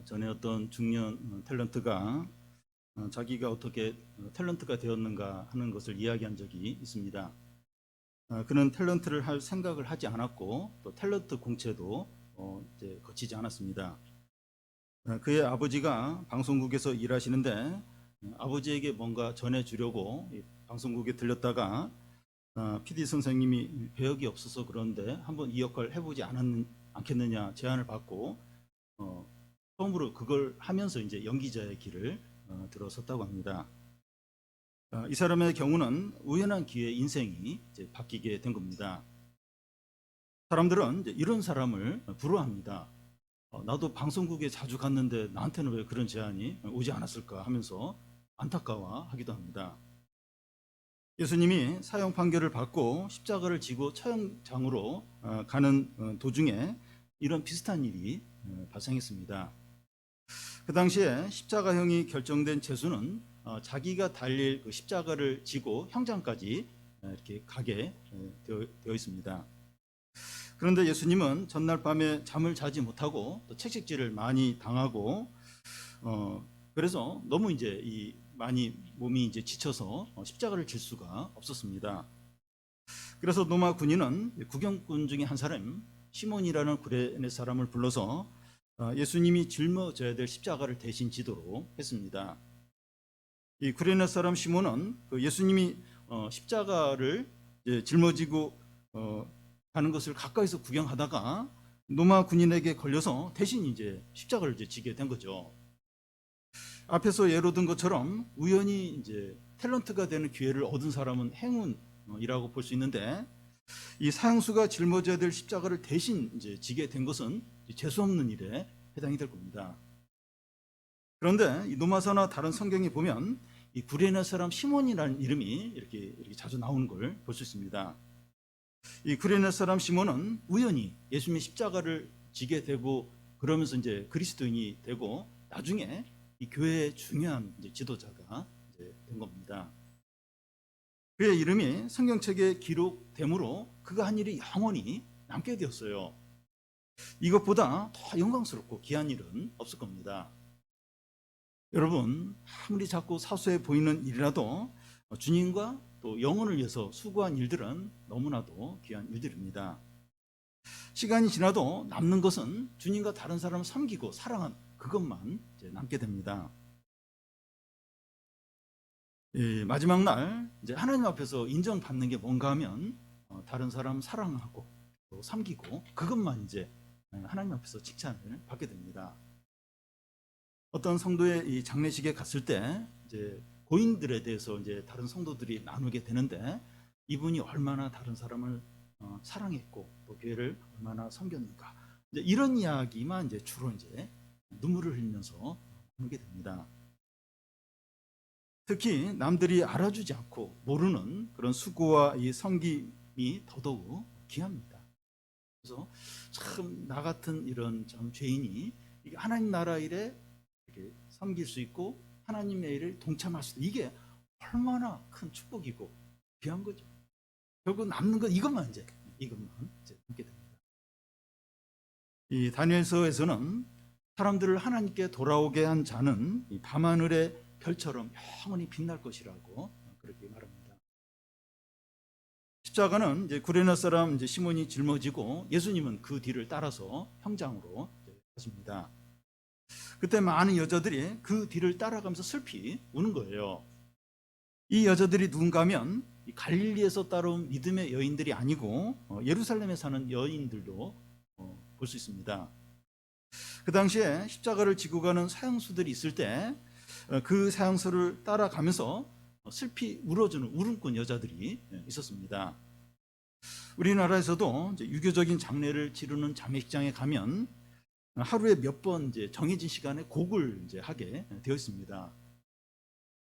전에 어떤 중년 탤런트가 자기가 어떻게 탤런트가 되었는가 하는 것을 이야기한 적이 있습니다. 그는 탤런트를 할 생각을 하지 않았고 또 탤런트 공채도 이제 거치지 않았습니다. 그의 아버지가 방송국에서 일하시는데 아버지에게 뭔가 전해주려고 방송국에 들렸다가 PD 선생님이 배역이 없어서 그런데 한번 이 역할 해보지 않겠느냐 제안을 받고 처음으로 그걸 하면서 이제 연기자의 길을 들어섰다고 합니다. 이 사람의 경우는 우연한 기회에 인생이 이제 바뀌게 된 겁니다. 사람들은 이제 이런 사람을 부러워합니다. 나도 방송국에 자주 갔는데 나한테는 왜 그런 제안이 오지 않았을까 하면서 안타까워하기도 합니다. 예수님이 사형 판결을 받고 십자가를 지고 처형장으로 가는 도중에 이런 비슷한 일이 발생했습니다. 그 당시에 십자가형이 결정된 죄수는 자기가 달릴 그 십자가를 지고 형장까지 이렇게 가게 되어 있습니다. 그런데 예수님은 전날 밤에 잠을 자지 못하고 또 채식질을 많이 당하고 그래서 너무 이제 많이 몸이 이제 지쳐서 십자가를 질 수가 없었습니다. 그래서 로마 군인은 구경꾼 중에 한 사람 시몬이라는 구레네 사람을 불러서 예수님이 짊어져야 될 십자가를 대신 지도록 했습니다. 이 구레네 사람 시몬은 예수님이 십자가를 짊어지고 가는 것을 가까이서 구경하다가 로마 군인에게 걸려서 대신 이제 십자가를 이제 지게 된 거죠. 앞에서 예로 든 것처럼 우연히 이제 탤런트가 되는 기회를 얻은 사람은 행운이라고 볼 수 있는데 이 사형수가 짊어져야 될 십자가를 대신 이제 지게 된 것은 재수 없는 일에 해당이 될 겁니다. 그런데 이 로마서나 다른 성경에 보면 이 구레네 사람 시몬이라는 이름이 이렇게 자주 나오는 걸 볼 수 있습니다. 이 구레네 사람 시몬은 우연히 예수님의 십자가를 지게 되고 그러면서 이제 그리스도인이 되고 나중에 이 교회의 중요한 이제 지도자가 이제 된 겁니다. 그의 이름이 성경책에 기록되므로 그가 한 일이 영원히 남게 되었어요. 이것보다 더 영광스럽고 귀한 일은 없을 겁니다. 여러분, 아무리 작고 사소해 보이는 일이라도 주님과 또 영혼을 위해서 수고한 일들은 너무나도 귀한 일들입니다. 시간이 지나도 남는 것은 주님과 다른 사람을 섬기고 사랑한 그것만 이제 남게 됩니다. 마지막 날 이제 하나님 앞에서 인정받는 게 뭔가 하면 다른 사람 사랑하고 또 섬기고 그것만 이제 하나님 앞에서 칭찬을 받게 됩니다. 어떤 성도의 이 장례식에 갔을 때 이제 고인들에 대해서 이제 다른 성도들이 나누게 되는데 이분이 얼마나 다른 사람을 사랑했고 또 교회를 얼마나 섬겼는가 이제 이런 이야기만 이제 주로 이제 눈물을 흘리면서 나누게 됩니다. 특히 남들이 알아주지 않고 모르는 그런 수고와 이 섬김이 더더욱 귀합니다. 그래서 참 나 같은 이런 참 죄인이 하나님 나라 일에 이렇게 섬길 수 있고 하나님의 일을 동참할 수 있고 이게 얼마나 큰 축복이고 귀한 거죠. 결국 남는 건 이것만 이제 남게 됩니다. 이 다니엘서에서는 사람들을 하나님께 돌아오게 한 자는 이 밤하늘의 별처럼 영원히 빛날 것이라고 그렇게 말합니다. 십자가는 이제 구레네 사람 이제 시몬이 짊어지고 예수님은 그 뒤를 따라서 형장으로 가십니다. 그때 많은 여자들이 그 뒤를 따라가면서 슬피 우는 거예요. 이 여자들이 누군가 하면 갈릴리에서 따라온 믿음의 여인들이 아니고 예루살렘에 사는 여인들도 볼 수 있습니다. 그 당시에 십자가를 지고 가는 사형수들이 있을 때 그 사형수를 따라가면서 슬피 울어주는 울음꾼 여자들이 있었습니다. 우리나라에서도 이제 유교적인 장례를 치르는 장례식장에 가면 하루에 몇 번 이제 정해진 시간에 곡을 이제 하게 되어 있습니다.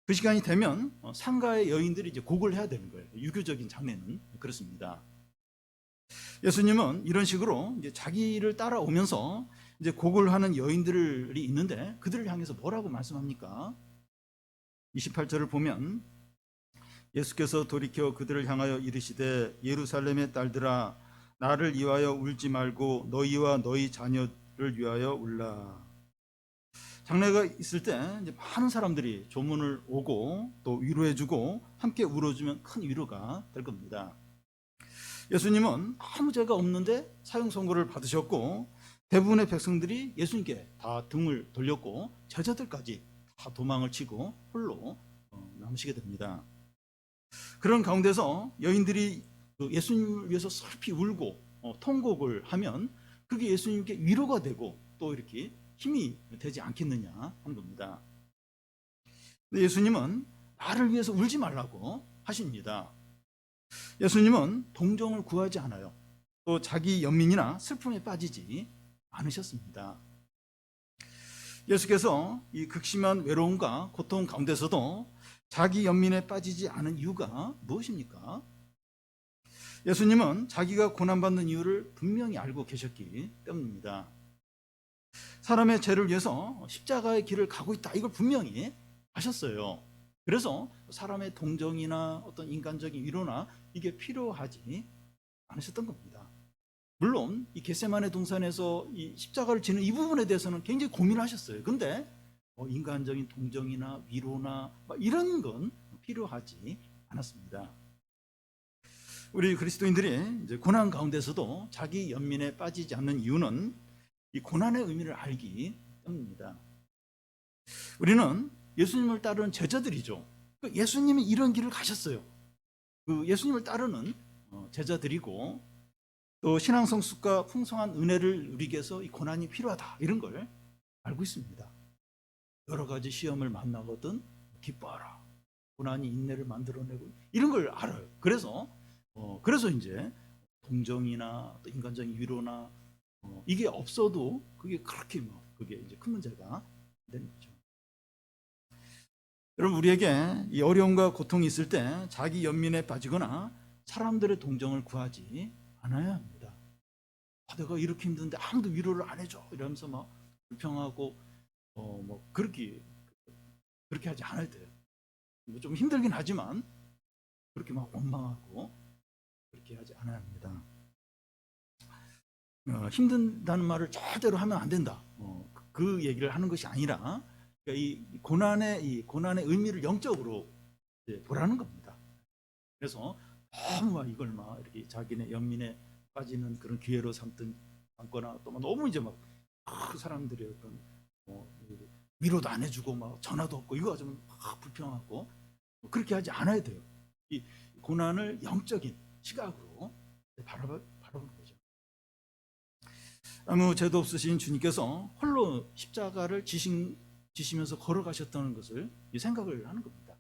그 시간이 되면 상가의 여인들이 이제 곡을 해야 되는 거예요. 유교적인 장례는 그렇습니다. 예수님은 이런 식으로 이제 자기를 따라오면서 이제 곡을 하는 여인들이 있는데 그들을 향해서 뭐라고 말씀합니까? 28절을 보면 예수께서 돌이켜 그들을 향하여 이르시되 예루살렘의 딸들아 나를 위하여 울지 말고 너희와 너희 자녀를 위하여 울라. 장례가 있을 때 이제 많은 사람들이 조문을 오고 또 위로해주고 함께 울어주면 큰 위로가 될 겁니다. 예수님은 아무 죄가 없는데 사형 선고를 받으셨고 대부분의 백성들이 예수님께 다 등을 돌렸고 제자들까지 다 도망을 치고 홀로 남으시게 됩니다. 그런 가운데서 여인들이 예수님을 위해서 슬피 울고 통곡을 하면 그게 예수님께 위로가 되고 또 이렇게 힘이 되지 않겠느냐 하는 겁니다. 근데 예수님은 나를 위해서 울지 말라고 하십니다. 예수님은 동정을 구하지 않아요. 또 자기 연민이나 슬픔에 빠지지 않으셨습니다. 예수께서 이 극심한 외로움과 고통 가운데서도 자기 연민에 빠지지 않은 이유가 무엇입니까? 예수님은 자기가 고난받는 이유를 분명히 알고 계셨기 때문입니다. 사람의 죄를 위해서 십자가의 길을 가고 있다, 이걸 분명히 아셨어요. 그래서 사람의 동정이나 어떤 인간적인 위로나 이게 필요하지 않으셨던 겁니다. 물론 이 겟세마네 동산에서 이 십자가를 지는 이 부분에 대해서는 굉장히 고민하셨어요. 근데 인간적인 동정이나 위로나 이런 건 필요하지 않았습니다. 우리 그리스도인들이 이제 고난 가운데서도 자기 연민에 빠지지 않는 이유는 이 고난의 의미를 알기 때문입니다. 우리는 예수님을 따르는 제자들이죠. 예수님이 이런 길을 가셨어요. 그 예수님을 따르는 제자들이고 또 신앙 성숙과 풍성한 은혜를 누리기 위해서 이 고난이 필요하다, 이런 걸 알고 있습니다. 여러 가지 시험을 만나거든 기뻐하라. 고난이 인내를 만들어내고 이런 걸 알아요. 그래서 이제 동정이나 또 인간적인 위로나 이게 없어도 그게 그렇게 그게 이제 큰 문제가 되는 거죠. 여러분, 우리에게 이 어려움과 고통이 있을 때 자기 연민에 빠지거나 사람들의 동정을 구하지 않아야 합니다. 내가 이렇게 힘든데 아무도 위로를 안 해줘 이러면서 막 불평하고 그렇게 하지 않아야 돼요. 좀 힘들긴 하지만 그렇게 막 원망하고 그렇게 하지 않아야 합니다. 힘든다는 말을 절대로 하면 안 된다. 그 얘기를 하는 것이 아니라 그러니까 이 고난의 의미를 영적으로 보라는 겁니다. 그래서 너무 이걸 막 이렇게 자기네 연민에 빠지는 그런 기회로 삼거나 또 너무 이제 막 그 사람들의 어떤 위로도 안 해주고 막 전화도 없고 이거 좀 불평하고 그렇게 하지 않아야 돼요. 이 고난을 영적인 시각으로 바라보는 거죠. 아무 죄도 없으신 주님께서 홀로 십자가를 지시면서 걸어가셨다는 것을 생각을 하는 겁니다.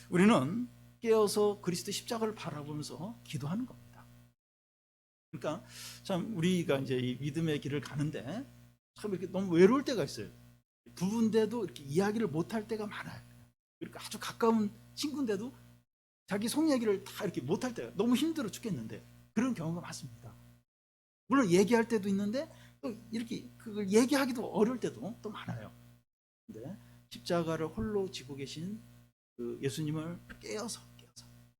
우리는 깨어서 그리스도 십자가를 바라보면서 기도하는 겁니다. 그러니까 참 우리가 이제 이 믿음의 길을 가는데 참 이렇게 너무 외로울 때가 있어요. 부부인데도 이렇게 이야기를 못할 때가 많아요. 그러니까 아주 가까운 친구인데도 자기 속 얘기를 다 이렇게 못할 때가 너무 힘들어 죽겠는데 그런 경우가 많습니다. 물론 얘기할 때도 있는데 또 이렇게 그걸 얘기하기도 어려울 때도 또 많아요. 근데 십자가를 홀로 지고 계신 그 예수님을 깨어서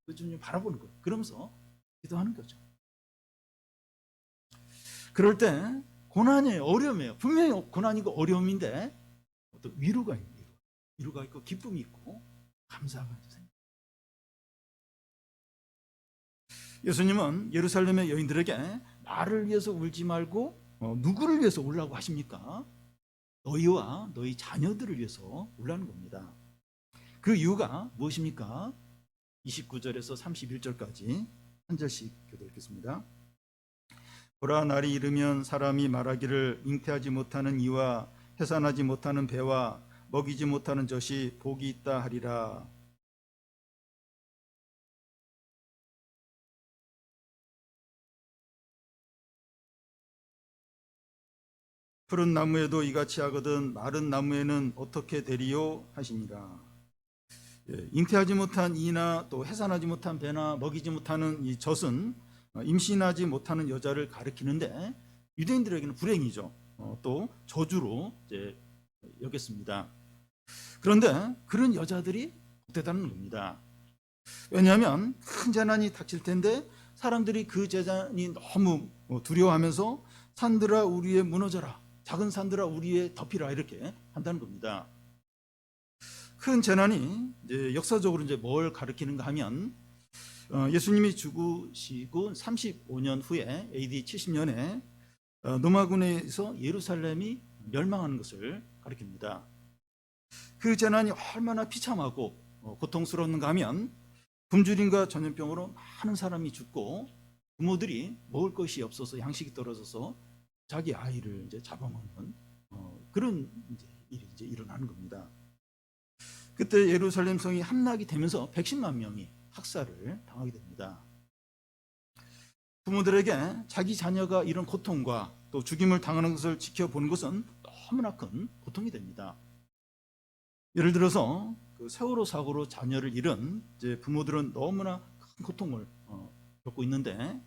그 주님 바라보는 거예요. 그러면서 기도하는 거죠. 그럴 때 고난이에요, 어려움이에요. 분명히 고난이고 어려움인데 또 위로가 있는 위로가 있고 기쁨이 있고 감사가 있어요. 예수님은 예루살렘의 여인들에게 나를 위해서 울지 말고 누구를 위해서 울라고 하십니까? 너희와 너희 자녀들을 위해서 울라는 겁니다. 그 이유가 무엇입니까? 29절에서 31절까지 한 절씩 교독하겠습니다. 보라, 날이 이르면 사람이 말하기를 잉태하지 못하는 이와 해산하지 못하는 배와 먹이지 못하는 젖이 복이 있다 하리라. 푸른 나무에도 이같이 하거든 마른 나무에는 어떻게 되리요 하시니라. 잉태하지 못한 이나 또 해산하지 못한 배나 먹이지 못하는 이 젖은 임신하지 못하는 여자를 가리키는데 유대인들에게는 불행이죠. 또 저주로 이제 여겼습니다. 그런데 그런 여자들이 복되다는 겁니다. 왜냐하면 큰 재난이 닥칠 텐데 사람들이 그 재난이 너무 두려워하면서 산들아 우리 위에 무너져라, 작은 산들아 우리 위에 덮이라 이렇게 한다는 겁니다. 큰 재난이 이제 역사적으로 이제 뭘 가리키는가 하면 예수님이 죽으시고 35년 후에 AD 70년에 노마군에서 예루살렘이 멸망하는 것을 가리킵니다. 그 재난이 얼마나 비참하고 고통스러운가 하면 굶주림과 전염병으로 많은 사람이 죽고 부모들이 먹을 것이 없어서 양식이 떨어져서 자기 아이를 이제 잡아먹는 그런 일이 이제 일어나는 겁니다. 그때 예루살렘 성이 함락이 되면서 110만 명이 학살을 당하게 됩니다. 부모들에게 자기 자녀가 이런 고통과 또 죽임을 당하는 것을 지켜보는 것은 너무나 큰 고통이 됩니다. 예를 들어서 그 세월호 사고로 자녀를 잃은 이제 부모들은 너무나 큰 고통을 겪고 있는데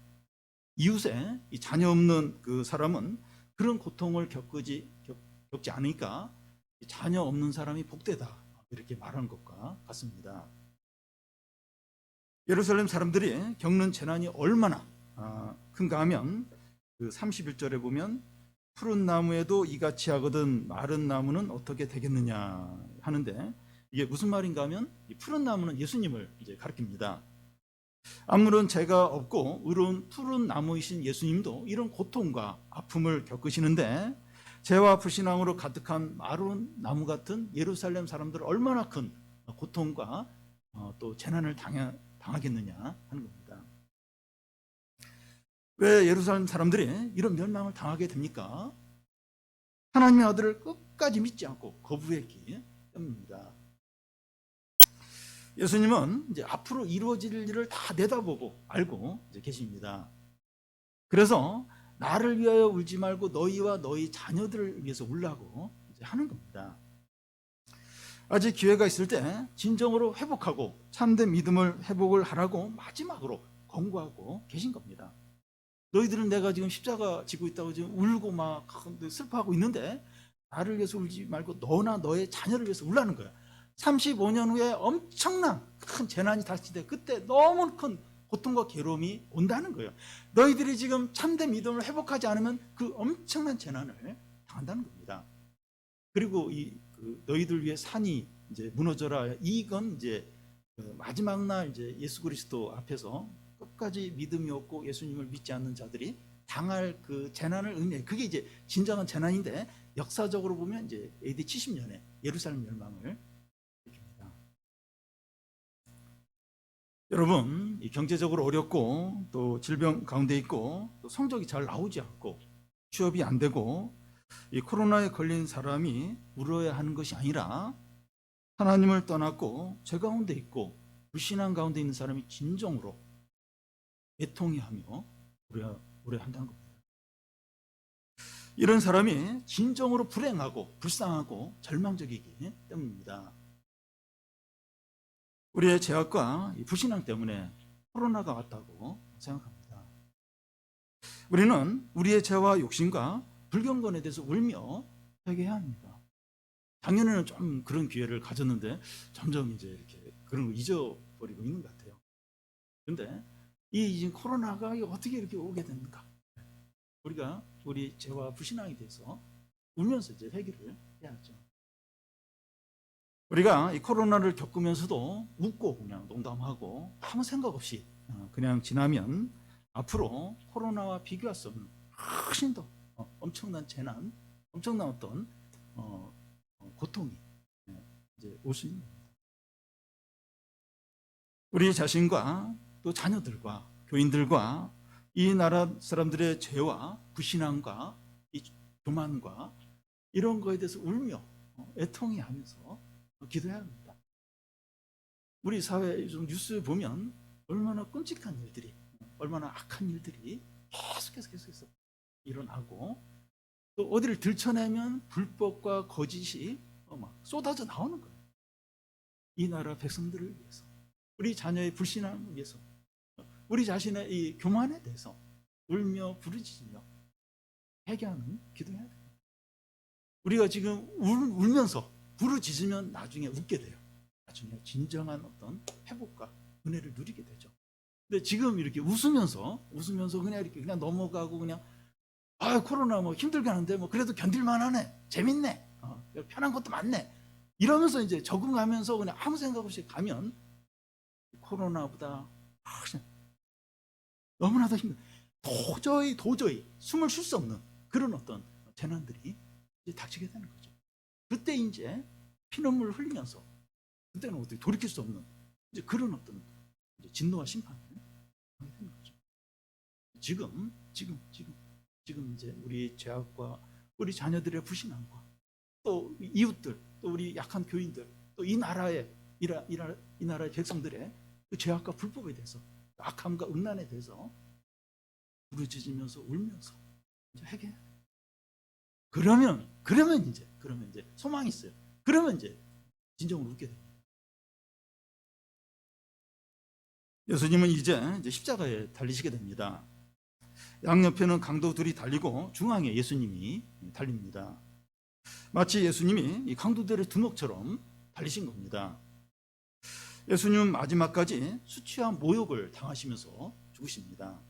이웃에 이 자녀 없는 그 사람은 그런 고통을 겪지 않으니까 자녀 없는 사람이 복되다 이렇게 말하는 것과 같습니다. 예루살렘 사람들이 겪는 재난이 얼마나 큰가 하면 그 31절에 보면 푸른 나무에도 이같이 하거든 마른 나무는 어떻게 되겠느냐 하는데 이게 무슨 말인가 하면 이 푸른 나무는 예수님을 이제 가리킵니다. 아무런 죄가 없고 의로운 푸른 나무이신 예수님도 이런 고통과 아픔을 겪으시는데 죄와 불신앙으로 가득한 마른 나무 같은 예루살렘 사람들은 얼마나 큰 고통과 또 재난을 당하겠느냐 하는 겁니다. 왜 예루살렘 사람들이 이런 멸망을 당하게 됩니까? 하나님의 아들을 끝까지 믿지 않고 거부했기 때문입니다. 예수님은 이제 앞으로 이루어질 일을 다 내다보고 알고 이제 계십니다. 그래서 나를 위하여 울지 말고 너희와 너희 자녀들을 위해서 울라고 이제 하는 겁니다. 아직 기회가 있을 때 진정으로 회복하고 참된 믿음을 회복을 하라고 마지막으로 권고하고 계신 겁니다. 너희들은 내가 지금 십자가 지고 있다고 지금 울고 막 슬퍼하고 있는데 나를 위해서 울지 말고 너나 너의 자녀를 위해서 울라는 거야. 35년 후에 엄청난 큰 재난이 닥칠 때 그때 너무 큰 고통과 괴로움이 온다는 거예요. 너희들이 지금 참된 믿음을 회복하지 않으면 그 엄청난 재난을 당한다는 겁니다. 그리고 너희들 위해 산이 이제 무너져라. 이건 이제 마지막 날 이제 예수 그리스도 앞에서 끝까지 믿음이 없고 예수님을 믿지 않는 자들이 당할 그 재난을 의미해. 그게 이제 진정한 재난인데 역사적으로 보면 이제 AD 70년에 예루살렘 멸망을 일으킵니다. 여러분, 경제적으로 어렵고 또 질병 가운데 있고 또 성적이 잘 나오지 않고 취업이 안 되고 이 코로나에 걸린 사람이 울어야 하는 것이 아니라 하나님을 떠났고 죄 가운데 있고 불신앙 가운데 있는 사람이 진정으로 애통해하며 우려한다는 겁니다. 이런 사람이 진정으로 불행하고 불쌍하고 절망적이기 때문입니다. 우리의 죄악과 불신앙 때문에 코로나가 왔다고 생각합니다. 우리는 우리의 죄와 욕심과 불경건에 대해서 울며 회개해야 합니다. 작년에는 좀 그런 기회를 가졌는데 점점 이제 이렇게 그런 걸 잊어버리고 있는 것 같아요. 그런데 이 코로나가 어떻게 이렇게 오게 됐는가? 우리가 우리 죄와 불신앙에 대해서 울면서 이제 회개를 해야죠. 우리가 이 코로나를 겪으면서도 웃고 그냥 농담하고 아무 생각 없이 그냥 지나면 앞으로 코로나와 비교할 수 없는 훨씬 더 엄청난 재난, 엄청난 어떤 고통이 이제 올 수 있는 겁니다. 우리 자신과 또 자녀들과 교인들과 이 나라 사람들의 죄와 불신앙과 이 교만과 이런 거에 대해서 울며 애통해하면서 기도해야 합니다. 우리 사회 요즘 뉴스 보면 얼마나 끔찍한 일들이, 얼마나 악한 일들이 계속해서 일어나고 또 어디를 들춰내면 불법과 거짓이 막 쏟아져 나오는 거예요. 이 나라 백성들을 위해서, 우리 자녀의 불신앙을 위해서, 우리 자신의 이 교만에 대해서 울며 부르짖으며 회개하는 기도해야 돼요. 우리가 지금 울면서 부르짖으면 나중에 웃게 돼요. 나중에 진정한 어떤 회복과 은혜를 누리게 되죠. 근데 지금 이렇게 웃으면서 그냥 이렇게 그냥 넘어가고 그냥 아, 코로나 뭐 힘들게 하는데 뭐 그래도 견딜만하네, 재밌네, 편한 것도 많네, 이러면서 이제 적응하면서 그냥 아무 생각 없이 가면 코로나보다 훨씬 너무나도 힘든, 도저히 숨을 쉴 수 없는 그런 어떤 재난들이 이제 닥치게 되는 거죠. 그때 이제 피눈물을 흘리면서 그때는 어떻게 돌이킬 수 없는 이제 그런 어떤 이제 진노와 심판을 하게 되는 거죠. 지금 이제 우리 죄악과 우리 자녀들의 불신앙과 또 이웃들, 또 우리 약한 교인들, 또 이 나라의 백성들의 그 죄악과 불법에 대해서, 악함과 음란에 대해서 부르짖으면서 울면서 이제 회개해야 돼요. 그러면 이제 소망이 있어요. 그러면 이제 진정으로 웃게 됩니다. 예수님은 이제 십자가에 달리시게 됩니다. 양옆에는 강도 둘이 달리고 중앙에 예수님이 달립니다. 마치 예수님이 이 강도들의 두목처럼 달리신 겁니다. 예수님은 마지막까지 수치와 모욕을 당하시면서 죽으십니다.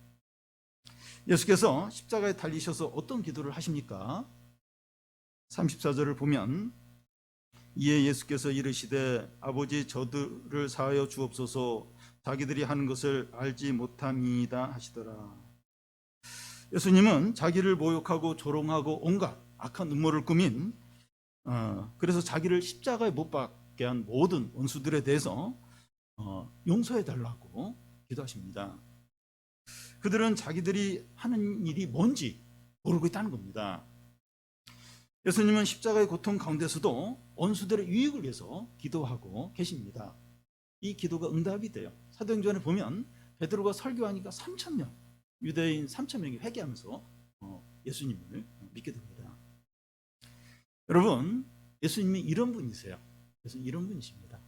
예수께서 십자가에 달리셔서 어떤 기도를 하십니까? 34절을 보면 이에 예수께서 이르시되 아버지 저들을 사하여 주옵소서 자기들이 하는 것을 알지 못함이다 하시더라. 예수님은 자기를 모욕하고 조롱하고 온갖 악한 음모를 꾸민 그래서 자기를 십자가에 못 박게 한 모든 원수들에 대해서 용서해 달라고 기도하십니다. 그들은 자기들이 하는 일이 뭔지 모르고 있다는 겁니다. 예수님은 십자가의 고통 가운데서도 원수들의 유익을 위해서 기도하고 계십니다. 이 기도가 응답이 돼요. 사도행전에 보면 베드로가 설교하니까 3,000명, 유대인 3,000명이 회개하면서 예수님을 믿게 됩니다. 여러분, 예수님이 이런 분이세요. 예수님 이런 분이십니다.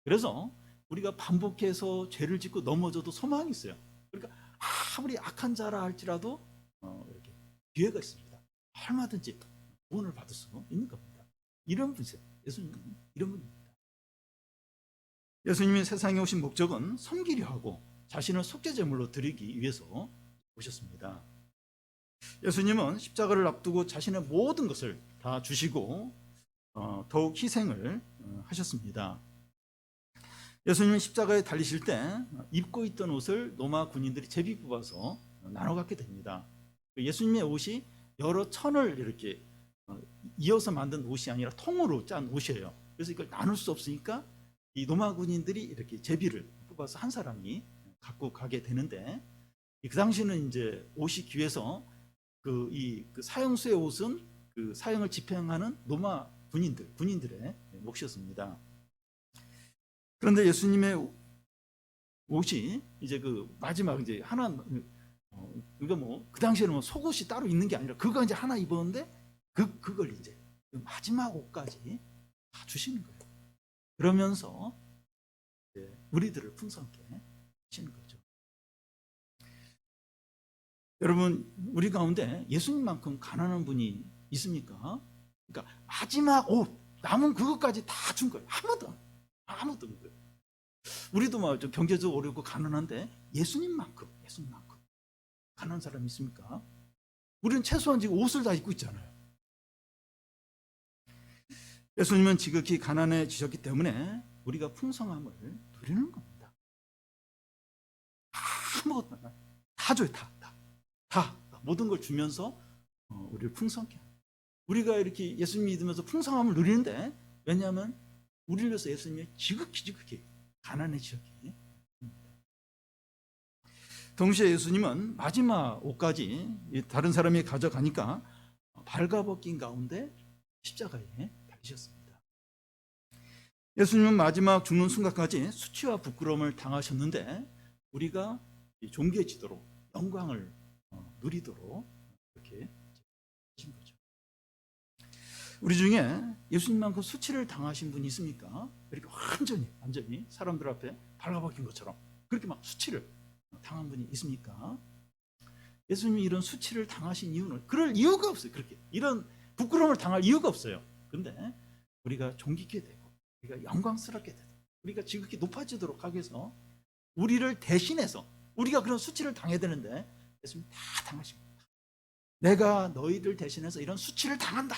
그래서 우리가 반복해서 죄를 짓고 넘어져도 소망이 있어요. 그러니까 아무리 악한 자라 할지라도 이렇게 기회가 있습니다. 얼마든지 구원을 받을 수 있는 겁니다. 이런 분이세요. 예수님은 이런 분입니다. 예수님이 세상에 오신 목적은 섬기려 하고 자신을 속죄제물로 드리기 위해서 오셨습니다. 예수님은 십자가를 앞두고 자신의 모든 것을 다 주시고 더욱 희생을 하셨습니다. 예수님은 십자가에 달리실 때 입고 있던 옷을 로마 군인들이 제비 뽑아서 나눠 갖게 됩니다. 예수님의 옷이 여러 천을 이렇게 이어서 만든 옷이 아니라 통으로 짠 옷이에요. 그래서 이걸 나눌 수 없으니까 이 로마 군인들이 이렇게 제비를 뽑아서 한 사람이 갖고 가게 되는데, 그 당시는 이제 옷이 귀해서 그 사형수의 옷은 그 사형을 집행하는 로마 군인들의 몫이었습니다. 그런데 예수님의 옷이 이제 그 마지막 이제 하나, 그러니까 뭐 그 당시에는 뭐 속옷이 따로 있는 게 아니라 그거 이제 하나 입었는데 그걸 이제 마지막 옷까지 다 주시는 거예요. 그러면서 우리들을 풍성하게 하시는 거죠. 여러분, 우리 가운데 예수님만큼 가난한 분이 있습니까? 그러니까 마지막 옷, 남은 그것까지 다 준 거예요. 아무도 없는 거예요. 우리도 막 좀 경제적으로 어렵고 가난한데 예수님만큼 가난한 사람이 있습니까? 우리는 최소한 지금 옷을 다 입고 있잖아요. 예수님은 지극히 가난해지셨기 때문에 우리가 풍성함을 누리는 겁니다. 아무것도 다 줘요. 다 모든 걸 주면서 우리를 풍성하게 합니다. 우리가 이렇게 예수님 믿으면서 풍성함을 누리는데, 왜냐하면 우리를 위해서 예수님이 지극히 가난해지셨기 때문입니다. 동시에 예수님은 마지막 옷까지 다른 사람이 가져가니까 발가벗긴 가운데 십자가에 달리셨습니다. 예수님은 마지막 죽는 순간까지 수치와 부끄러움을 당하셨는데 우리가 존귀해지도록 영광을 누리도록 이렇게 하신 거죠. 우리 중에 예수님만큼 수치를 당하신 분이 있습니까? 이렇게 완전히 사람들 앞에 발가벗긴 것처럼 그렇게 막 수치를 당한 분이 있습니까? 예수님이 이런 수치를 당하신 이유는 그럴 이유가 없어요. 그렇게 이런 부끄러움을 당할 이유가 없어요. 그런데 우리가 존귀케 되고 우리가 영광스럽게 되고 우리가 지극히 높아지도록 하기 위해서 우리를 대신해서 우리가 그런 수치를 당해야 되는데 예수님이 다 당하신 겁니다. 내가 너희들 대신해서 이런 수치를 당한다.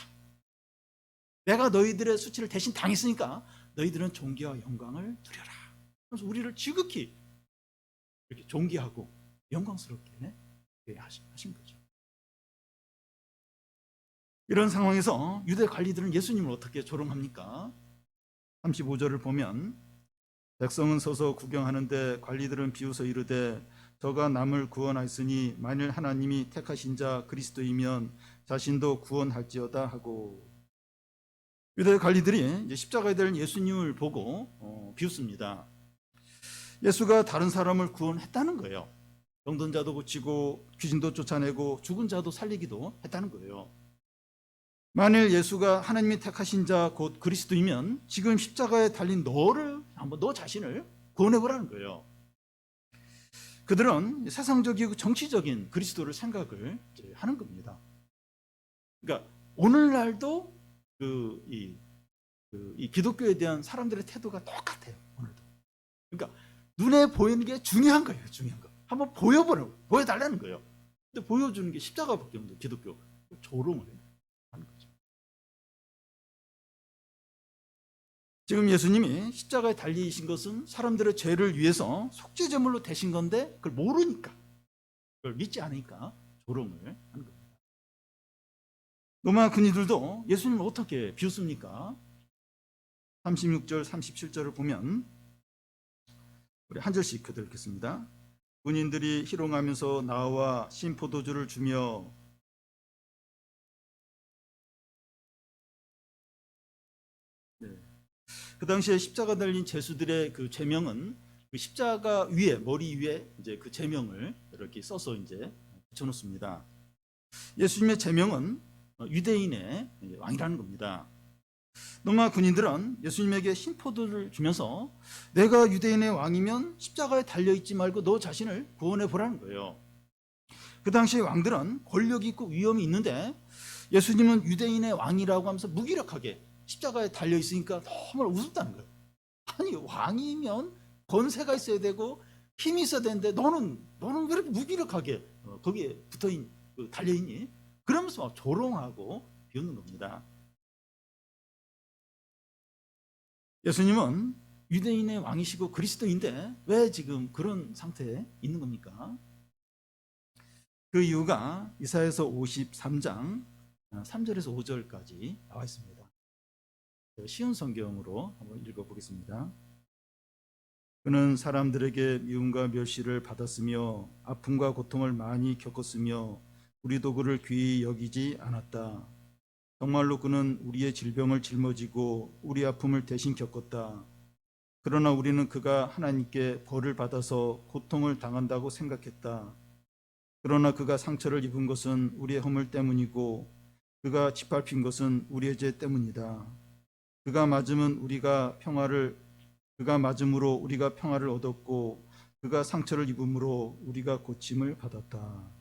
내가 너희들의 수치를 대신 당했으니까 너희들은 존귀와 영광을 누려라. 그래서 우리를 지극히 이렇게 존귀하고 영광스럽게 하신 거죠. 이런 상황에서 유대 관리들은 예수님을 어떻게 조롱합니까? 35절을 보면 백성은 서서 구경하는데 관리들은 비웃어 이르되 저가 남을 구원하였으니 만일 하나님이 택하신 자 그리스도이면 자신도 구원할지어다 하고, 유대 관리들이 이제 십자가에 대한 예수님을 보고 비웃습니다. 예수가 다른 사람을 구원했다는 거예요. 병든 자도 고치고 귀신도 쫓아내고 죽은 자도 살리기도 했다는 거예요. 만일 예수가 하나님이 택하신 자 곧 그리스도이면 지금 십자가에 달린 너를 한번 너 자신을 구원해보라는 거예요. 그들은 세상적이고 정치적인 그리스도를 생각을 하는 겁니다. 그러니까 오늘날도 이 기독교에 대한 사람들의 태도가 똑같아요. 오늘도. 그러니까 눈에 보이는 게 중요한 거예요. 중요한 거. 한번 보여달라는 거예요. 근데 보여주는 게 십자가밖에 없는데 기독교 조롱을 하는 거죠. 지금 예수님이 십자가에 달리신 것은 사람들의 죄를 위해서 속죄제물로 되신 건데 그걸 모르니까, 그걸 믿지 않으니까 조롱을 하는 겁니다. 로마 군인들도 예수님을 어떻게 비웃습니까? 36절, 37절을 보면 우리 한 절씩 읽겠습니다. 군인들이 희롱하면서 나와 신포도주를 주며 그 당시에 십자가 달린 죄수들의 그 제명은 그 십자가 위에, 머리 위에 이제 그 제명을 이렇게 써서 이제 붙여놓습니다. 예수님의 제명은 유대인의 왕이라는 겁니다. 로마 군인들은 예수님에게 신포도를 주면서 내가 유대인의 왕이면 십자가에 달려있지 말고 너 자신을 구원해 보라는 거예요. 그 당시 왕들은 권력이 있고 위엄이 있는데 예수님은 유대인의 왕이라고 하면서 무기력하게 십자가에 달려있으니까 너무 우습다는 거예요. 아니, 왕이면 권세가 있어야 되고 힘이 있어야 되는데 너는 왜 이렇게 무기력하게 거기에 달려있니? 그러면서 막 조롱하고 비웃는 겁니다. 예수님은 유대인의 왕이시고 그리스도인데 왜 지금 그런 상태에 있는 겁니까? 그 이유가 이사야서 53장 3절에서 5절까지 나와 있습니다. 쉬운 성경으로 한번 읽어보겠습니다. 그는 사람들에게 미움과 멸시를 받았으며 아픔과 고통을 많이 겪었으며 우리도 그를 귀히 여기지 않았다. 정말로 그는 우리의 질병을 짊어지고 우리 아픔을 대신 겪었다. 그러나 우리는 그가 하나님께 벌을 받아서 고통을 당한다고 생각했다. 그러나 그가 상처를 입은 것은 우리의 허물 때문이고 그가 짓밟힌 것은 우리의 죄 때문이다. 그가 맞음으로 우리가 평화를 얻었고 그가 상처를 입음으로 우리가 고침을 받았다.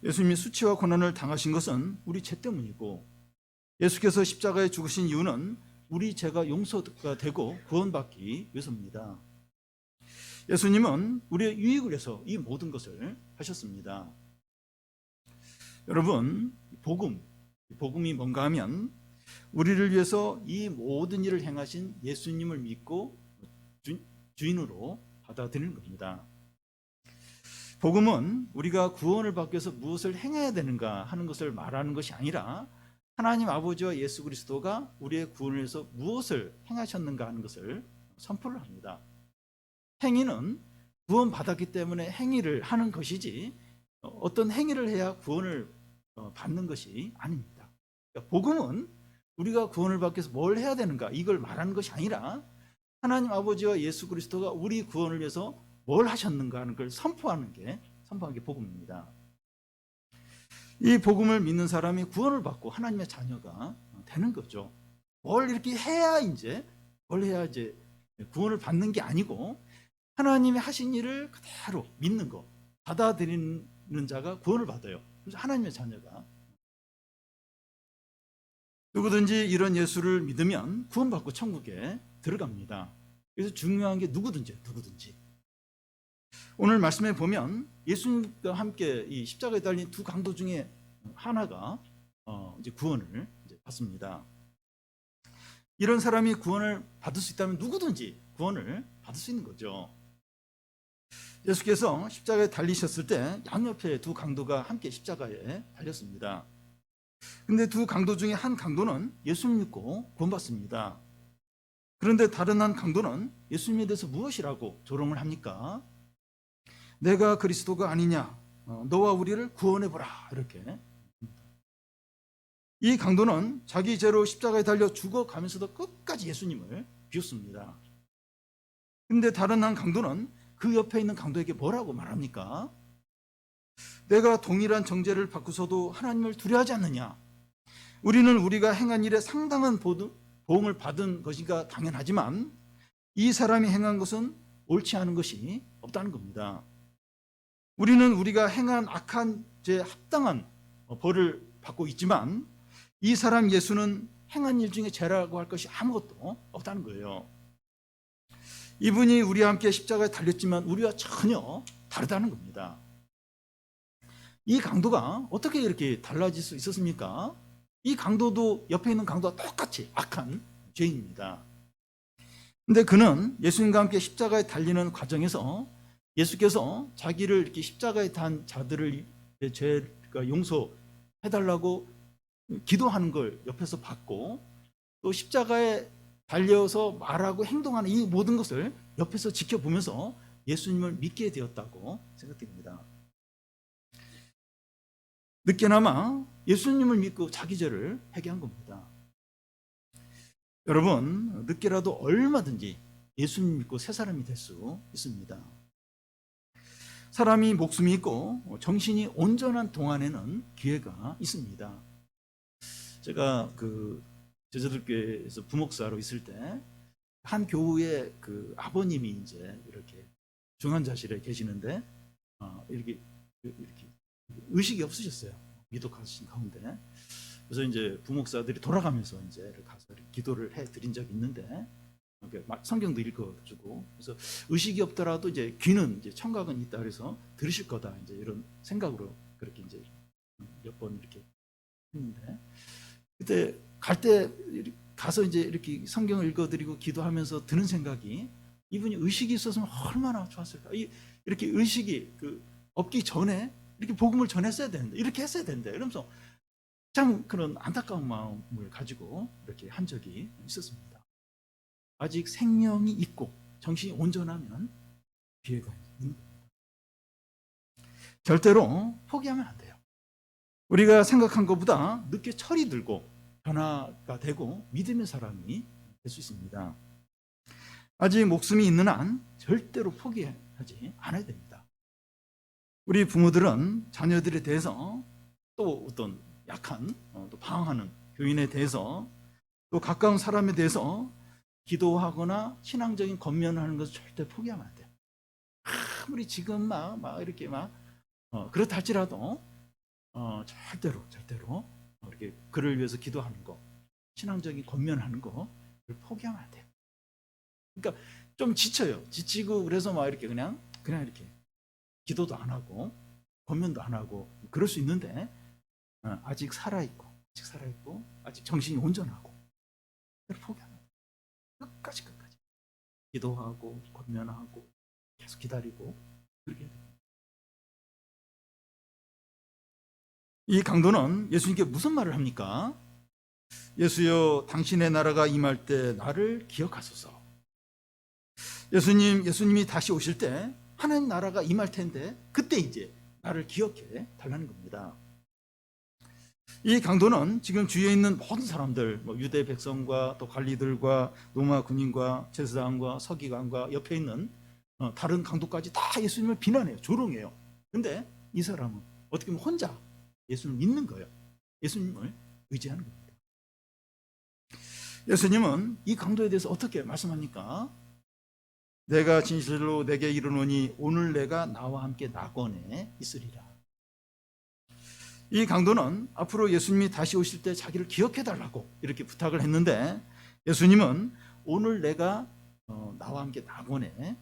예수님이 수치와 고난을 당하신 것은 우리 죄 때문이고 예수께서 십자가에 죽으신 이유는 우리 죄가 용서가 되고 구원받기 위해서입니다. 예수님은 우리의 유익을 위해서 이 모든 것을 하셨습니다. 여러분, 복음이 뭔가 하면 우리를 위해서 이 모든 일을 행하신 예수님을 믿고 주인으로 받아들이는 겁니다. 복음은 우리가 구원을 받기 위해서 무엇을 행해야 되는가 하는 것을 말하는 것이 아니라 하나님 아버지와 예수 그리스도가 우리의 구원을 위해서 무엇을 행하셨는가 하는 것을 선포를 합니다. 행위는 구원받았기 때문에 행위를 하는 것이지 어떤 행위를 해야 구원을 받는 것이 아닙니다. 그러니까 복음은 우리가 구원을 받기 위해서 뭘 해야 되는가 이걸 말하는 것이 아니라 하나님 아버지와 예수 그리스도가 우리 구원을 위해서 뭘 하셨는가 하는 걸 선포하는 게 복음입니다. 이 복음을 믿는 사람이 구원을 받고 하나님의 자녀가 되는 거죠. 뭘 해야 이제 구원을 받는 게 아니고 하나님이 하신 일을 그대로 믿는 거, 받아들이는 자가 구원을 받아요. 그래서 하나님의 자녀가 누구든지 이런 예수를 믿으면 구원받고 천국에 들어갑니다. 그래서 중요한 게 누구든지 오늘 말씀에 보면 예수님과 함께 이 십자가에 달린 두 강도 중에 하나가 이제 구원을 이제 받습니다. 이런 사람이 구원을 받을 수 있다면 누구든지 구원을 받을 수 있는 거죠. 예수께서 십자가에 달리셨을 때 양옆에 두 강도가 함께 십자가에 달렸습니다. 근데 두 강도 중에 한 강도는 예수님 믿고 구원받습니다. 그런데 다른 한 강도는 예수님에 대해서 무엇이라고 조롱을 합니까? 내가 그리스도가 아니냐, 너와 우리를 구원해보라, 이렇게. 이 강도는 자기 죄로 십자가에 달려 죽어가면서도 끝까지 예수님을 비웃습니다. 근데 다른 한 강도는 그 옆에 있는 강도에게 뭐라고 말합니까? 내가 동일한 정죄를 받고서도 하나님을 두려워하지 않느냐? 우리는 우리가 행한 일에 상당한 보응을 받은 것이가 당연하지만 이 사람이 행한 것은 옳지 않은 것이 없다는 겁니다. 우리는 우리가 행한 악한 죄에 합당한 벌을 받고 있지만 이 사람 예수는 행한 일 중에 죄라고 할 것이 아무것도 없다는 거예요. 이분이 우리와 함께 십자가에 달렸지만 우리와 전혀 다르다는 겁니다. 이 강도가 어떻게 이렇게 달라질 수 있었습니까? 이 강도도 옆에 있는 강도와 똑같이 악한 죄인입니다. 근데 그는 예수님과 함께 십자가에 달리는 과정에서 예수께서 자기를 이렇게 십자가에 단 자들을 죄가 용서해달라고 기도하는 걸 옆에서 봤고, 또 십자가에 달려서 말하고 행동하는 이 모든 것을 옆에서 지켜보면서 예수님을 믿게 되었다고 생각됩니다. 늦게나마 예수님을 믿고 자기 죄를 회개한 겁니다. 여러분, 늦게라도 얼마든지 예수님 믿고 새 사람이 될 수 있습니다. 사람이 목숨이 있고 정신이 온전한 동안에는 기회가 있습니다. 제가 제자들교회에서 부목사로 있을 때 한 교우의 아버님이 이제 이렇게 중환자실에 계시는데 이렇게 의식이 없으셨어요. 미독하신 가운데. 그래서 이제 부목사들이 돌아가면서 이제 가서 기도를 해 드린 적이 있는데 성경도 읽어주고, 그래서 의식이 없더라도 이제 귀는 이제 청각은 있다 그래서 들으실 거다 이제 이런 생각으로 그렇게 이제 몇 번 이렇게 했는데, 그때 갈 때 가서 이제 이렇게 성경을 읽어드리고 기도하면서 드는 생각이, 이분이 의식이 있었으면 얼마나 좋았을까. 이렇게 의식이 없기 전에 이렇게 복음을 전했어야 되는데, 이렇게 했어야 되는데, 이러면서 참 그런 안타까운 마음을 가지고 이렇게 한 적이 있었습니다. 아직 생명이 있고 정신이 온전하면 기회가 있는 겁니다. 절대로 포기하면 안 돼요. 우리가 생각한 것보다 늦게 철이 들고 변화가 되고 믿음의 사람이 될 수 있습니다. 아직 목숨이 있는 한 절대로 포기하지 않아야 됩니다. 우리 부모들은 자녀들에 대해서, 또 어떤 약한 또 방황하는 교인에 대해서, 또 가까운 사람에 대해서 기도하거나 신앙적인 권면하는 것을 절대 포기하면 안 돼요. 아무리 지금 막 이렇게 그렇다 할지라도 절대로 이렇게 그를 위해서 기도하는 거, 신앙적인 권면하는 거를 포기하면 안 돼요. 그러니까 좀 지쳐요. 지치고 그래서 이렇게 그냥 이렇게 기도도 안 하고 권면도 안 하고 그럴 수 있는데, 아직 살아있고 아직 정신이 온전하고 포기하면 안 돼요. 끝까지 기도하고 권면하고 계속 기다리고 그렇게 해야 돼요. 이 강도는 예수님께 무슨 말을 합니까? 예수여, 당신의 나라가 임할 때 나를 기억하소서. 예수님이 다시 오실 때 하나님 나라가 임할 텐데 그때 이제 나를 기억해 달라는 겁니다. 이 강도는 지금 주위에 있는 모든 사람들, 유대 백성과 또 관리들과 로마 군인과 제사장과 서기관과 옆에 있는 다른 강도까지 다 예수님을 비난해요. 조롱해요. 근데 이 사람은 어떻게 보면 혼자 예수님을 믿는 거예요. 예수님을 의지하는 겁니다. 예수님은 이 강도에 대해서 어떻게 말씀합니까? 내가 진실로 내게 이르노니 오늘 내가 나와 함께 낙원에 있으리라. 이 강도는 앞으로 예수님이 다시 오실 때 자기를 기억해달라고 이렇게 부탁을 했는데, 예수님은 오늘 내가 나와 함께 낙원에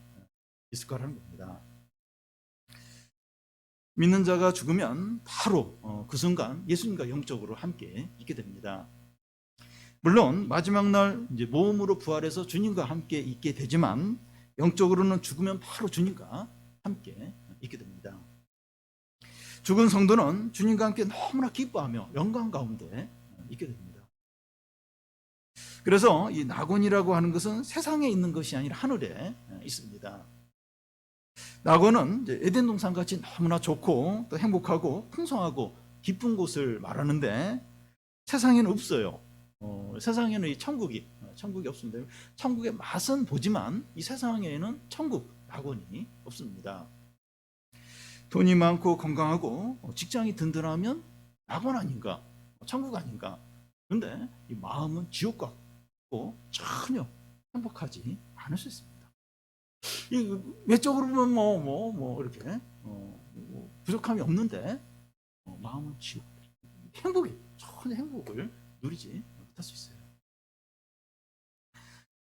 있을 거라는 겁니다. 믿는 자가 죽으면 바로 그 순간 예수님과 영적으로 함께 있게 됩니다. 물론 마지막 날 이제 몸으로 부활해서 주님과 함께 있게 되지만 영적으로는 죽으면 바로 주님과 함께 있게 됩니다. 죽은 성도는 주님과 함께 너무나 기뻐하며 영광 가운데 있게 됩니다. 그래서 이 낙원이라고 하는 것은 세상에 있는 것이 아니라 하늘에 있습니다. 낙원은 이제 에덴 동산 같이 너무나 좋고 또 행복하고 풍성하고 기쁜 곳을 말하는데 세상에는 없어요. 세상에는 이 천국이 없습니다. 천국의 맛은 보지만 이 세상에는 천국, 낙원이 없습니다. 돈이 많고 건강하고 직장이 든든하면 낙원 아닌가, 천국 아닌가. 그런데 이 마음은 지옥 같고 전혀 행복하지 않을 수 있습니다. 이 외적으로 보면 이렇게 부족함이 없는데 마음은 지옥, 전혀 행복을 누리지 못할 수 있어요.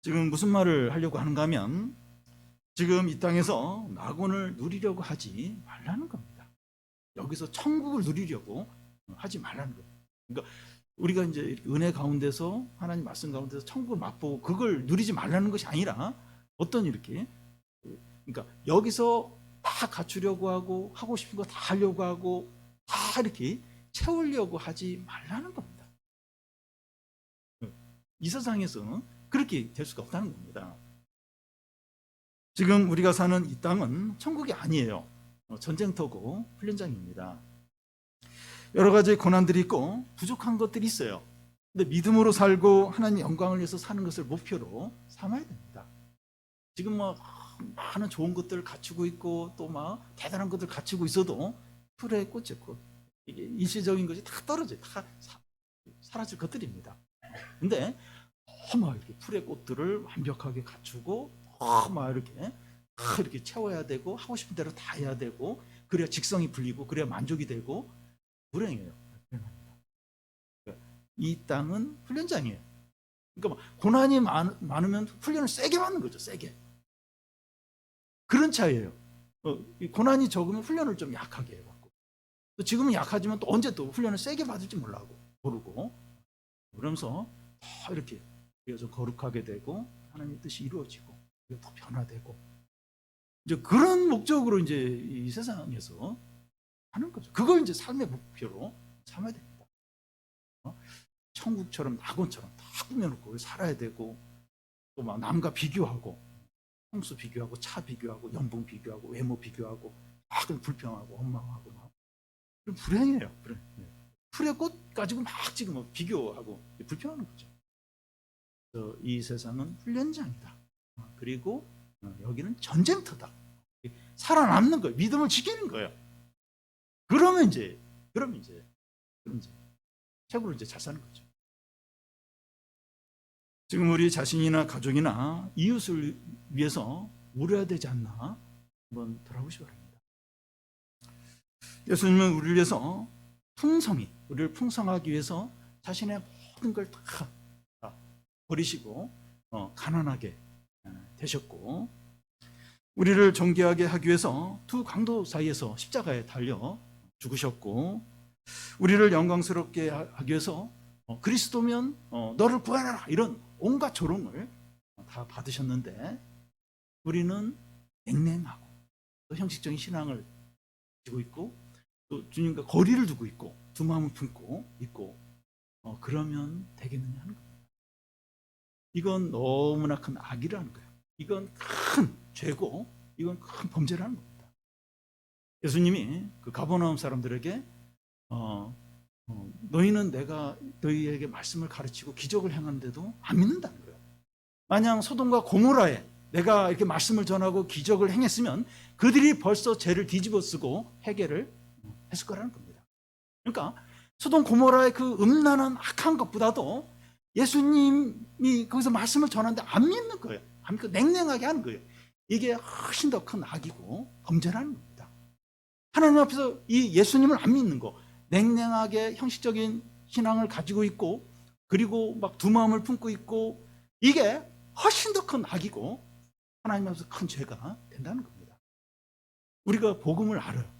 지금 무슨 말을 하려고 하는가 하면 지금 이 땅에서 낙원을 누리려고 하지 말라는 겁니다. 여기서 천국을 누리려고 하지 말라는 거예요. 그러니까 우리가 이제 은혜 가운데서 하나님 말씀 가운데서 천국을 맛보고 그걸 누리지 말라는 것이 아니라 어떤 이렇게 그러니까 여기서 다 갖추려고 하고 싶은 거 다 하려고 하고 다 이렇게 채우려고 하지 말라는 겁니다. 이 세상에서는 그렇게 될 수가 없다는 겁니다. 지금 우리가 사는 이 땅은 천국이 아니에요. 전쟁터고 훈련장입니다. 여러 가지 고난들이 있고 부족한 것들이 있어요. 근데 믿음으로 살고 하나님 영광을 위해서 사는 것을 목표로 삼아야 됩니다. 지금 많은 좋은 것들을 갖추고 있고 또 대단한 것들을 갖추고 있어도 풀에 꽃이 없고 이게 일시적인 것이 다 떨어져요. 다 사라질 것들입니다. 근데 이렇게 풀의 꽃들을 완벽하게 갖추고 이렇게 채워야 되고 하고 싶은 대로 다 해야 되고 그래야 직성이 풀리고 그래야 만족이 되고 불행해요. 이 땅은 훈련장이에요. 그러니까 고난이 많으면 훈련을 세게 받는 거죠. 세게. 그런 차이예요. 고난이 적으면 훈련을 좀 약하게 해갖고 또 지금은 약하지만 또 언제 또 훈련을 세게 받을지 모르고 그러면서 더 이렇게 좀 거룩하게 되고 하나님의 뜻이 이루어지고 더 변화되고 이제 그런 목적으로 이제 이 세상에서 하는 거죠. 그걸 이제 삶의 목표로 삼아야 됩니다. 천국처럼 낙원처럼 다 꾸며놓고 살아야 되고 또 남과 비교하고 홍수 비교하고 차 비교하고 연봉 비교하고 외모 비교하고 불평하고 원망하고 그럼 불행해요. 풀의 꽃 가지고 지금 비교하고 불평하는 거죠. 이 세상은 훈련장이다. 그리고 여기는 전쟁터다. 살아남는 거예요. 믿음을 지키는 거예요. 그러면 이제 최고로 이제 잘 사는 거죠. 지금 우리 자신이나 가족이나 이웃을 위해서 울어야 되지 않나 한번 돌아보시기 바랍니다. 예수님은 우리를 위해서 우리를 풍성하기 위해서 자신의 모든 걸 다 버리시고 가난하게 되셨고 우리를 정죄하게 하기 위해서 두 강도 사이에서 십자가에 달려 죽으셨고 우리를 영광스럽게 하기 위해서 그리스도면 너를 구하라 이런 온갖 조롱을 다 받으셨는데 우리는 냉랭하고 또 형식적인 신앙을 가지고 있고 또 주님과 거리를 두고 있고 두 마음을 품고 있고 그러면 되겠느냐 하는 겁니다. 이건 너무나 큰 악이라는 거예요. 이건 큰 죄고 이건 큰 범죄라는 겁니다. 예수님이 그 가버나움 사람들에게 너희는 내가 너희에게 말씀을 가르치고 기적을 행하는데도 안 믿는다는 거예요. 만약 소돔과 고모라에 내가 이렇게 말씀을 전하고 기적을 행했으면 그들이 벌써 죄를 뒤집어쓰고 해결을 했을 거라는 겁니다. 그러니까 소돔 고모라의 그 음란한 악한 것보다도 예수님이 거기서 말씀을 전하는데 안 믿는 거예요. 안 믿고 냉랭하게 하는 거예요. 이게 훨씬 더 큰 악이고 범죄라는 겁니다. 하나님 앞에서 이 예수님을 안 믿는 거, 냉랭하게 형식적인 신앙을 가지고 있고 그리고 두 마음을 품고 있고 이게 훨씬 더 큰 악이고 하나님 앞에서 큰 죄가 된다는 겁니다. 우리가 복음을 알아요.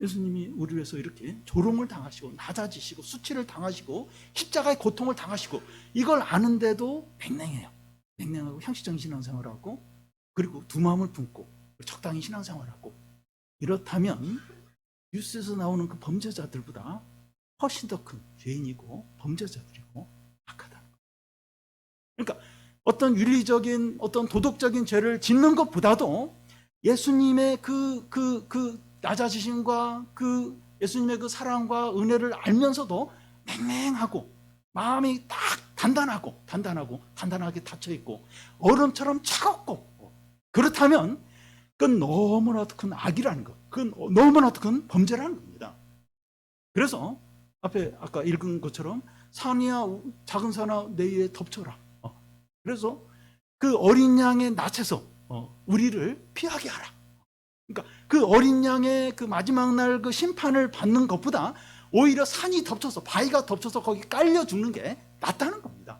예수님이 우리를 위해서 이렇게 조롱을 당하시고 낮아지시고 수치를 당하시고 십자가의 고통을 당하시고 이걸 아는데도 냉랭해요. 냉랭하고 형식적인 신앙생활하고 그리고 두 마음을 품고 적당히 신앙생활하고 이렇다면 뉴스에서 나오는 그 범죄자들보다 훨씬 더 큰 죄인이고 범죄자들이고 악하다는 거예요. 그러니까 어떤 윤리적인 어떤 도덕적인 죄를 짓는 것보다도 예수님의 그 낮아지심과 그 예수님의 그 사랑과 은혜를 알면서도 맹맹하고 마음이 딱 단단하게 닫혀 있고 얼음처럼 차갑고 그렇다면 그건 너무나도 큰 악이라는 것, 그건 너무나도 큰 범죄라는 겁니다. 그래서 앞에 아까 읽은 것처럼 산이야 작은 산아 내 위에 덮쳐라. 그래서 그 어린 양의 낯에서 우리를 피하게 하라. 그러니까 그 어린 양의 그 마지막 날 그 심판을 받는 것보다 오히려 산이 덮쳐서 바위가 덮쳐서 거기 깔려 죽는 게 낫다는 겁니다.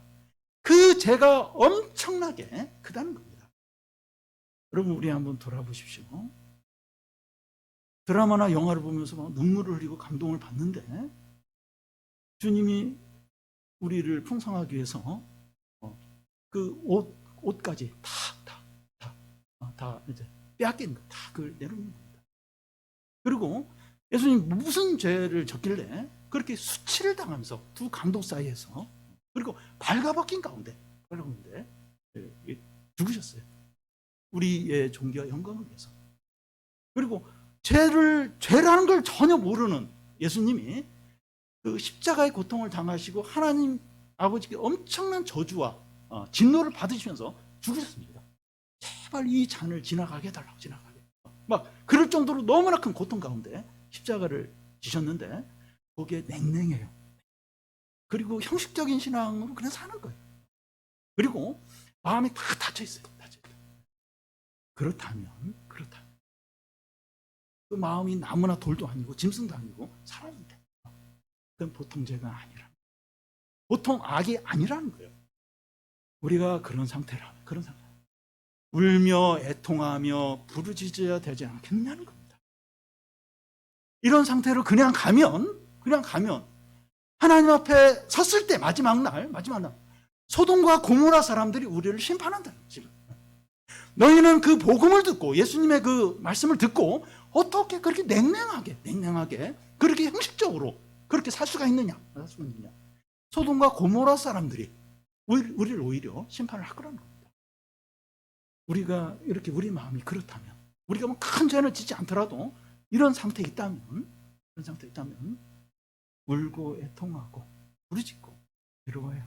그 죄가 엄청나게 크다는 겁니다. 여러분 우리 한번 돌아보십시오. 드라마나 영화를 보면서 막 눈물을 흘리고 감동을 받는데 주님이 우리를 풍성하기 위해서 그 옷까지 다 이제 빼앗긴 거, 다 그걸 내놓는 겁니다. 그리고 예수님 무슨 죄를 졌길래 그렇게 수치를 당하면서 두 감독 사이에서 그리고 발가벗긴 가운데 죽으셨어요. 우리의 존귀와 영광을 위해서. 그리고 죄라는 걸 전혀 모르는 예수님이 그 십자가의 고통을 당하시고 하나님 아버지께 엄청난 저주와 진노를 받으시면서 죽으셨습니다. 제발 이 잔을 지나가게 해달라고 막 그럴 정도로 너무나 큰 고통 가운데 십자가를 지셨는데 거기에 냉랭해요. 그리고 형식적인 신앙으로 그냥 사는 거예요. 그리고 마음이 다 닫혀 있어요. 그렇다면 그 마음이 나무나 돌도 아니고 짐승도 아니고 사람인데 그건 보통 죄가 아니라 보통 악이 아니라는 거예요. 우리가 그런 상태라면 울며 애통하며 부르짖어야 되지 않겠냐는 겁니다. 이런 상태로 그냥 가면 하나님 앞에 섰을 때 마지막 날 소돔과 고모라 사람들이 우리를 심판한다. 지금 너희는 그 복음을 듣고 예수님의 그 말씀을 듣고 어떻게 그렇게 냉랭하게 그렇게 형식적으로 그렇게 살 수가 있느냐? 소돔과 고모라 사람들이 우리를 오히려 심판을 할 거라는 겁니다. 우리가 이렇게 우리 마음이 그렇다면 우리가 뭐 큰 죄를 짓지 않더라도 이런 상태에 있다면 울고 애통하고 부르짖고 괴로워해요.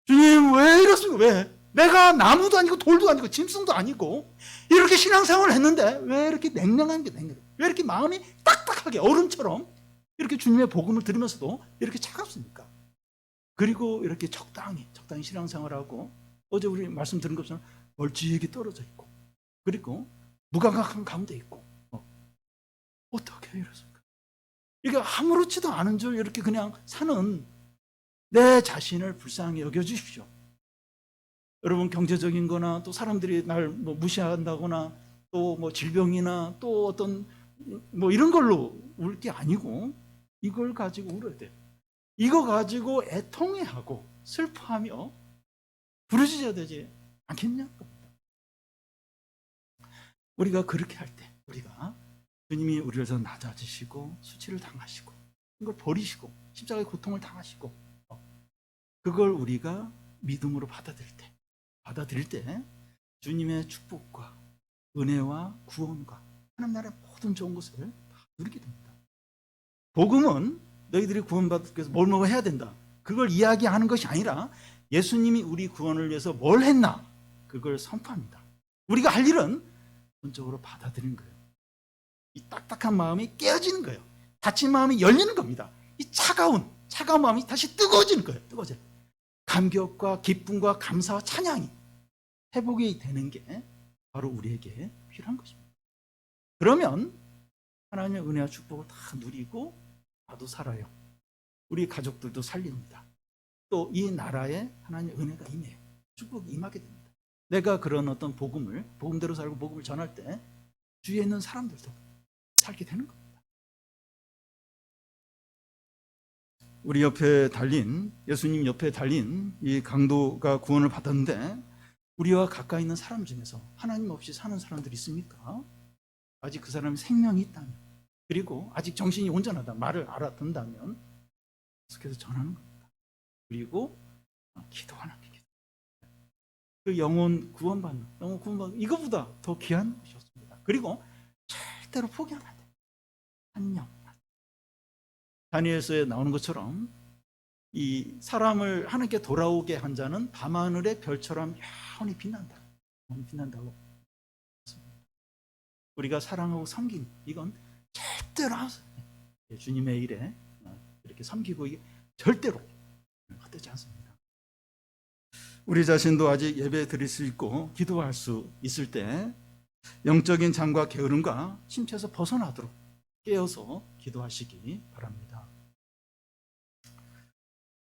주님 왜 이렇습니까? 왜? 내가 나무도 아니고 돌도 아니고 짐승도 아니고 이렇게 신앙생활을 했는데 왜 이렇게 냉랭한 게 왜 이렇게 마음이 딱딱하게 얼음처럼 이렇게 주님의 복음을 들으면서도 이렇게 차갑습니까? 그리고 이렇게 적당히 신앙생활하고 어제 우리 말씀 드린 것처럼 멀찍이 떨어져 있고 그리고 무감각한 가운데 있고 어떻게 이렇습니까? 이게 아무렇지도 않은 줄 이렇게 그냥 사는 내 자신을 불쌍히 여겨주십시오. 여러분 경제적인 거나 또 사람들이 날 뭐 무시한다거나 또 뭐 질병이나 또 어떤 뭐 이런 걸로 울 게 아니고 이걸 가지고 울어야 돼요. 이거 가지고 애통해하고 슬퍼하며 부르짖어야 되지 않겠냐? 우리가 그렇게 할 때 우리가 주님이 우리를 더 낮아지시고 수치를 당하시고 이걸 버리시고 십자가의 고통을 당하시고 그걸 우리가 믿음으로 받아들일 때 주님의 축복과 은혜와 구원과 하나님 나라의 모든 좋은 것을 다 누리게 됩니다. 복음은 너희들이 구원받기 위해서 뭘 해야 된다. 그걸 이야기하는 것이 아니라 예수님이 우리 구원을 위해서 뭘 했나 그걸 선포합니다. 우리가 할 일은 본적으로 받아들이는 거예요. 이 딱딱한 마음이 깨어지는 거예요. 닫힌 마음이 열리는 겁니다. 이 차가운 마음이 다시 뜨거워지는 거예요. 뜨거워져요. 감격과 기쁨과 감사와 찬양이 회복이 되는 게 바로 우리에게 필요한 것입니다. 그러면 하나님의 은혜와 축복을 다 누리고 나도 살아요. 우리 가족들도 살립니다. 또 이 나라에 하나님의 은혜가 임해요. 축복이 임하게 됩니다. 내가 그런 어떤 복음대로 살고 복음을 전할 때 주위에 있는 사람들도 살게 되는 겁니다. 우리 옆에 달린, 예수님 옆에 달린 이 강도가 구원을 받았는데 우리와 가까이 있는 사람 중에서 하나님 없이 사는 사람들이 있습니까? 아직 그 사람이 생명이 있다면, 그리고 아직 정신이 온전하다, 말을 알아듣는다면 계속해서 전하는 겁니다. 그리고 기도하는 게 그 영혼 구원받는, 이거보다 더 귀한 것이 없습니다. 그리고 절대로 포기하면 안 돼요. 한 명. 다니엘서에 나오는 것처럼 이 사람을 하나님께 돌아오게 한 자는 밤하늘의 별처럼 영원히 빛난다. 빛난다고. 우리가 사랑하고 섬긴 이건 절대로 주님의 일에 이렇게 섬기고 이게 절대로 헛되지 않습니다. 우리 자신도 아직 예배 드릴 수 있고 기도할 수 있을 때 영적인 잠과 게으름과 침체에서 벗어나도록 깨어서 기도하시기 바랍니다.